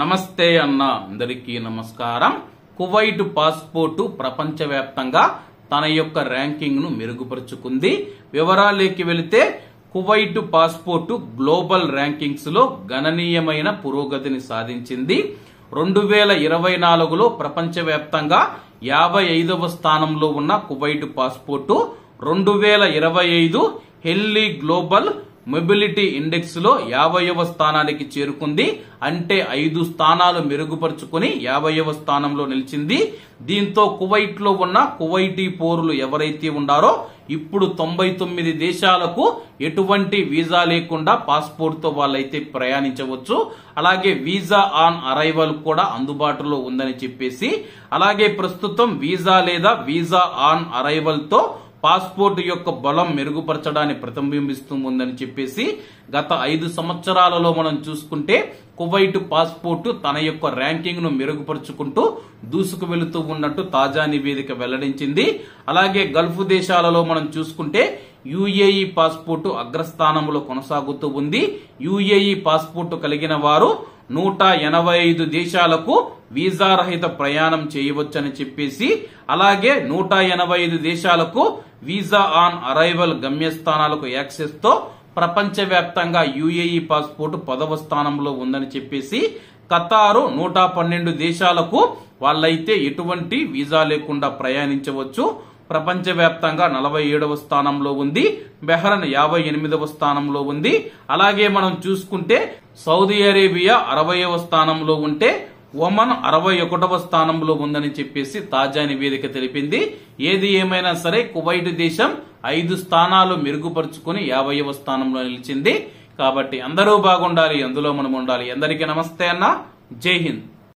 నమస్తే అన్న అందరికీ నమస్కారం. కువైట్ పాస్పోర్టు ప్రపంచవ్యాప్తంగా తన యొక్క ర్యాంకింగ్ ను మెరుగుపరుచుకుంది. వివరాల్లోకి వెళితే కువైట్ పాస్పోర్టు గ్లోబల్ ర్యాంకింగ్స్ లో గణనీయమైన పురోగతిని సాధించింది. 2024లో ప్రపంచవ్యాప్తంగా 55వ స్థానంలో ఉన్న Kuwait passport 2025 Henley global mobility index లో 50వ స్థానానికి చేరుకుంది. అంటే 5 స్థానాలు మెరుగుపరుచుకుని 50వ స్థానంలో నిలిచింది. దీంతో కువైట్ లో ఉన్న కువైటీ పౌరులు ఎవరైతే ఉన్నారో ఇప్పుడు 99 దేశాలకు ఎటువంటి వీసా లేకుండా పాస్పోర్ట్ తో వాళ్ళైతే ప్రయాణించవచ్చు. అలాగే వీసా ఆన్ అరైవల్ కూడా అందుబాటులో ఉందని చెప్పేసి, అలాగే ప్రస్తుతం వీసా లేదా వీసా ఆన్ అరైవల్ తో పాస్పోర్ట్ యొక్క బలం మెరుగుపరచడాన్ని ప్రతిబింబిస్తూ ఉందని చెప్పేసి, గత 5 సంవత్సరాలలో మనం చూసుకుంటే కువైట్ పాస్పోర్ట్ తన యొక్క ర్యాంకింగ్ ను మెరుగుపరుచుకుంటూ దూసుకు వెళుతూ ఉన్నట్టు తాజా నివేదిక వెల్లడించింది. అలాగే గల్ఫ్ దేశాలలో మనం చూసుకుంటే యుఏఈ పాస్పోర్ట్ అగ్రస్థానంలో కొనసాగుతూ ఉంది. యుఏఈ పాస్పోర్ట్ కలిగిన వారు 185 దేశాలకు వీసా రహిత ప్రయాణం చేయవచ్చని చెప్పేసి, అలాగే 185 దేశాలకు వీసా ఆన్ అరైవల్ గమ్యస్థానాలకు యాక్సెస్ తో ప్రపంచవ్యాప్తంగా యుఏఈ పాస్పోర్ట్ 10వ స్థానంలో ఉందని చెప్పేసి, ఖతారు 112 దేశాలకు వాళ్ళైతే ఎటువంటి వీసా లేకుండా ప్రయాణించవచ్చు, ప్రపంచవ్యాప్తంగా 47వ స్థానంలో ఉంది. బెహ్రన్ 58వ స్థానంలో ఉంది. అలాగే మనం చూసుకుంటే సౌదీ అరేబియా 60వ స్థానంలో ఉంటే ఒమన్ 61వ స్థానంలో ఉందని చెప్పేసి తాజా నివేదిక తెలిపింది. ఏది ఏమైనా సరే కువైట్ దేశం 5 స్థానాలు మెరుగుపరుచుకుని 50వ స్థానంలో నిలిచింది. కాబట్టి అందరూ బాగుండాలి, అందులో మనం ఉండాలి. అందరికీ నమస్తే అన్న, జై హింద్.